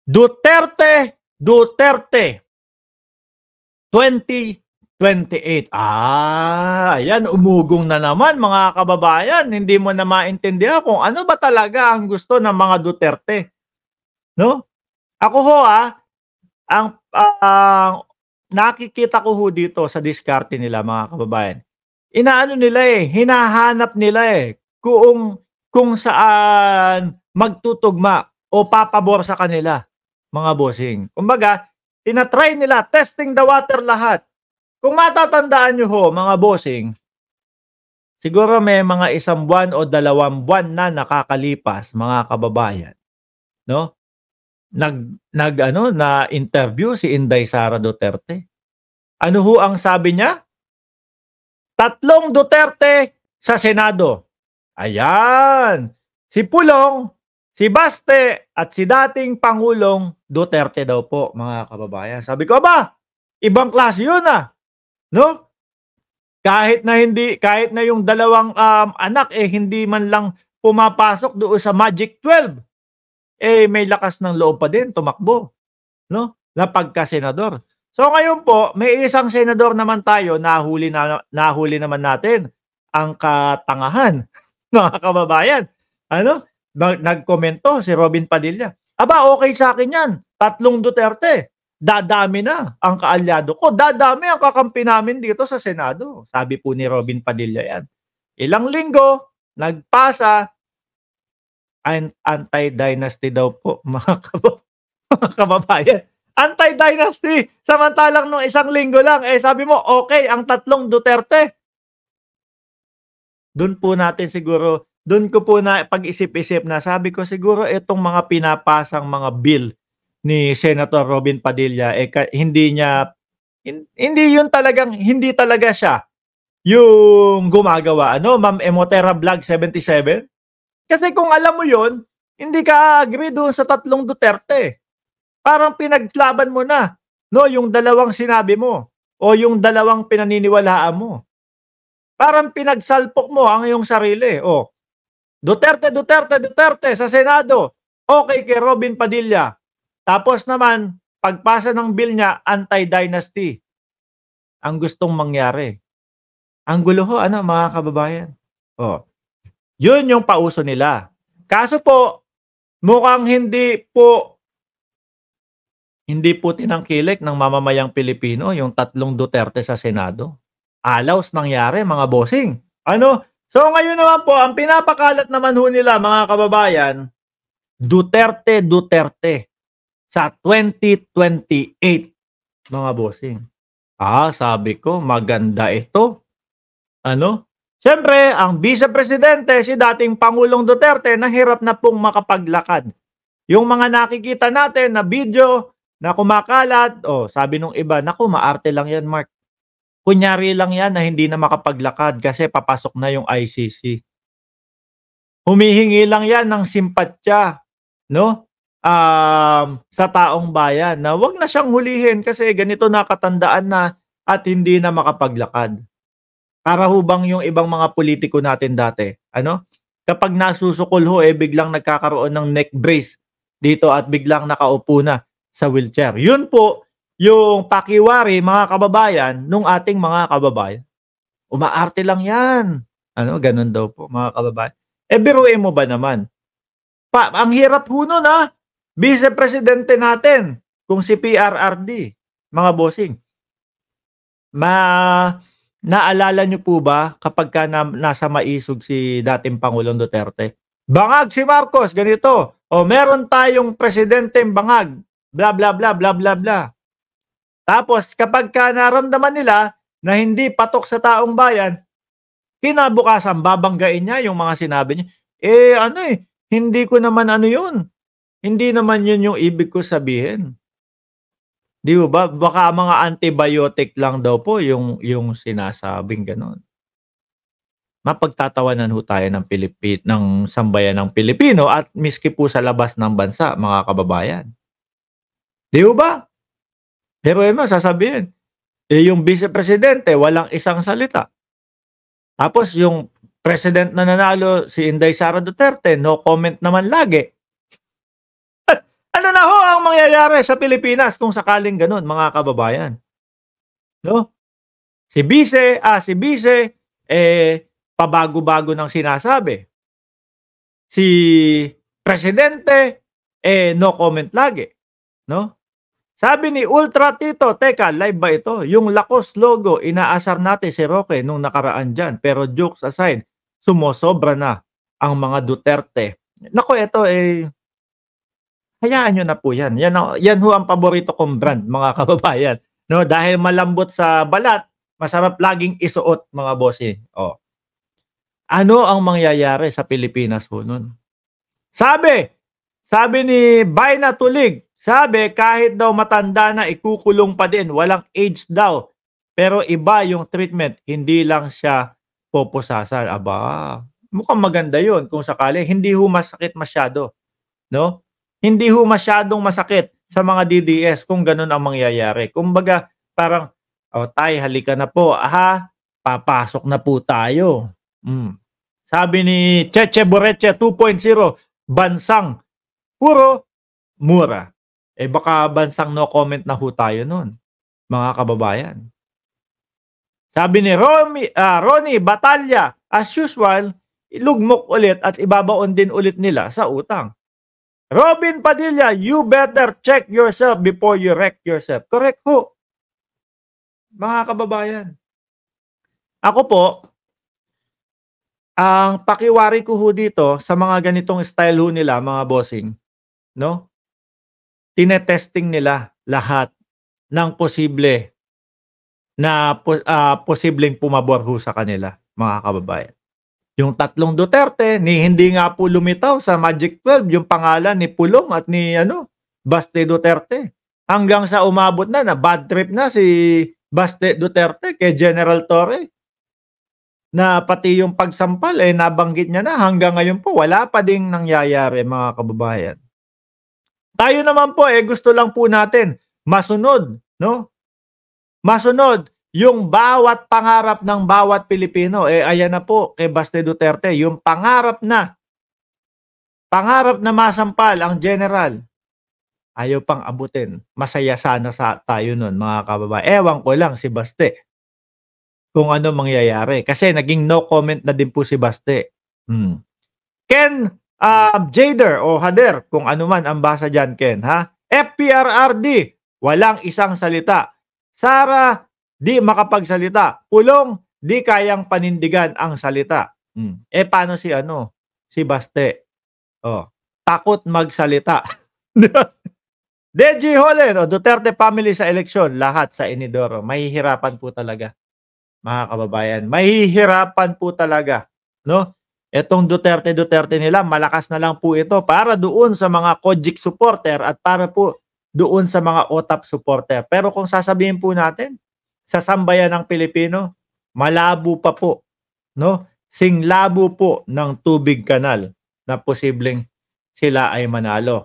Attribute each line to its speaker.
Speaker 1: Duterte 2028. Ayan, umugong na naman mga kababayan. Hindi mo na maintindihan kung ano ba talaga ang gusto ng mga Duterte. No? Ako ho ang nakikita ko ho dito sa diskarte nila mga kababayan. Inaano nila hinahanap nila kung saan magtutugma o papabor sa kanila, mga bossing. Kumbaga, tinatry nila, testing the water lahat. Kung matatandaan nyo ho, mga bossing, siguro may mga 1 buwan o 2 buwan na nakakalipas, mga kababayan, no? Na interview si Inday Sara Duterte. Ano ho ang sabi niya? 3 Duterte sa Senado. Ayan. Si Pulong, si Baste, at si dating Pangulong Duterte daw po, mga kababayan. Sabi ko ba, ibang klase yun no? Kahit na yung 2 anak hindi man lang pumapasok doon sa Magic 12. May lakas ng loob pa din tumakbo, no? Na pagka-senador. So ngayon po, may isang senador naman tayo, nahuli naman natin ang katangahan, mga kababayan. Nagkomento si Robin Padilla. Aba, okay sa akin yan. 3 Duterte. Dadami na ang kaalyado ko. Dadami ang kakampi namin dito sa Senado. Sabi po ni Robin Padilla yan. Ilang linggo, nagpasa, anti-dynasty daw po, mga kababayan. Anti-dynasty. Samantalang nung 1 linggo lang, sabi mo, okay, ang 3 Duterte. Doon ko po na pag-isip-isip na, sabi ko siguro itong mga pinapasang mga bill ni Senator Robin Padilla, hindi talaga siya yung gumagawa. Ma'am Emotera Vlog 77? Kasi kung alam mo yon, hindi ka agree doon sa 3 Duterte. Parang pinaglaban mo na, no, yung 2 sinabi mo o yung 2 pinaniniwalaan mo. Parang pinagsalpok mo ang iyong sarili. Duterte sa Senado. Okay kay Robin Padilla. Tapos naman, pagpasa ng bill niya, anti-dynasty ang gustong mangyari. Ang gulo ho, mga kababayan. Yun yung pauso nila. Kaso po, mukhang hindi po tinangkilik ng mamamayang Pilipino yung 3 Duterte sa Senado. Alaws nangyari, mga bossing. So ngayon naman po, ang pinapakalat naman ho nila, mga kababayan, Duterte sa 2028, mga bossing. Sabi ko, maganda ito. Siyempre, ang vice-presidente, si dating Pangulong Duterte, nahirap na pong makapaglakad. Yung mga nakikita natin na video na kumakalat, sabi nung iba, naku, maarte lang yan, Mark. Kunyari lang yan na hindi na makapaglakad kasi papasok na yung ICC. Humihingi lang yan ng simpatya, no? Sa taong bayan na wag na siyang hulihin kasi ganito na katandaan na at hindi na makapaglakad. Para hubang yung ibang mga politiko natin dati, kapag nasusukol ho, biglang nagkakaroon ng neck brace dito at biglang nakaupo na sa wheelchair. Yun po yung pakiwari, mga kababayan, nung ating mga kababayan. Umaarte lang yan. Ganun daw po, mga kababayan. Biruin mo ba naman? Ang hirap ho nun, vice-presidente natin, kung si PRRD, mga bossing. Naalala nyo po ba kapag nasa maisog si dating Pangulong Duterte? Bangag si Marcos, ganito. Meron tayong presidenteng bangag. Bla, bla, bla, bla, bla, bla. Tapos kapag naramdaman nila na hindi patok sa taong bayan, kinabukasan babanggain niya yung mga sinabi niya. Hindi ko naman yun. Hindi naman yun yung ibig ko sabihin. Di ba? Baka mga antibiotic lang daw po yung sinasabing ganon. Mapagtatawanan ho tayo ng sambayan ng Pilipino at miski po sa labas ng bansa, mga kababayan. Di ba? Pero sasabihin, yung vice-presidente, walang isang salita. Tapos yung president na nanalo, si Inday Sara Duterte, no comment naman lagi. Ano na ho ang mangyayari sa Pilipinas kung sakaling gano'n, mga kababayan? No? Si Vice, pabago-bago ng sinasabi. Si Presidente, no comment lagi, no? Sabi ni Ultra Tito, teka, live ba ito? Yung Lacoste logo, inaasar natin si Roque nung nakaraan dyan. Pero jokes aside, sumosobra na ang mga Duterte. Nako, ito hayaan nyo na po yan. Yan ho ang paborito kong brand, mga kababayan. No? Dahil malambot sa balat, masarap laging isuot, mga bossy. Oh. Ano ang mangyayari sa Pilipinas ho nun? Sabi ni Bayna Tulig, kahit daw matanda na, ikukulong pa din, walang age daw. Pero iba yung treatment, hindi lang siya pupusasan. Aba, mukhang maganda yun kung sakali. Hindi ho masakit masyado. No? Hindi ho masyadong masakit sa mga DDS kung ganun ang mangyayari. Kumbaga, parang, tay, halika na po. Aha, papasok na po tayo. Sabi ni Cheche Boreche 2.0, bansang puro mura. Baka bansang no comment na ho tayo nun, mga kababayan. Sabi ni Ronnie Batalya, as usual, ilugmok ulit at ibabaon din ulit nila sa utang. Robin Padilla, you better check yourself before you wreck yourself. Correct ho, mga kababayan. Ako po, ang pakiwari ko ho dito sa mga ganitong style ho nila, mga bossing, no? Tinetesting nila lahat ng posible na posibleng pumabor ho sa kanila, mga kababayan. Yung tatlong Duterte, hindi nga po lumitaw sa Magic 12 yung pangalan ni Pulong at ni Baste Duterte. Hanggang sa umabot na bad trip na si Baste Duterte kay General Torre. Na pati yung pagsampal nabanggit niya na, hanggang ngayon po wala pa ding nangyayari, mga kababayan. Tayo naman po gusto lang po natin masunod, no? Masunod yung bawat pangarap ng bawat Pilipino. Ayan na po kay Baste Duterte, yung pangarap na masampal ang general. Ayaw pang abutin. Masaya sana tayo nun, mga kababayan. Ewan ko lang si Baste kung ano mangyayari. Kasi naging no comment na din po si Baste. Ken Jader o Hader, kung ano man ang basa dyan, Ken. FPRRD, walang isang salita. Sara, di makapagsalita. Pulong, di kayang panindigan ang salita. Paano si Baste? Takot magsalita. Deji Holen, Duterte family sa eleksyon, lahat sa inidoro. Mahihirapan po talaga, mga kababayan. Mahihirapan po talaga, no? Etong Duterte nila, malakas na lang po ito para doon sa mga Kojik supporter at para po doon sa mga OTAP supporter. Pero kung sasabihin po natin, sa sambayan ng Pilipino, malabo pa po, no? Singlabo po ng tubig kanal na posibleng sila ay manalo.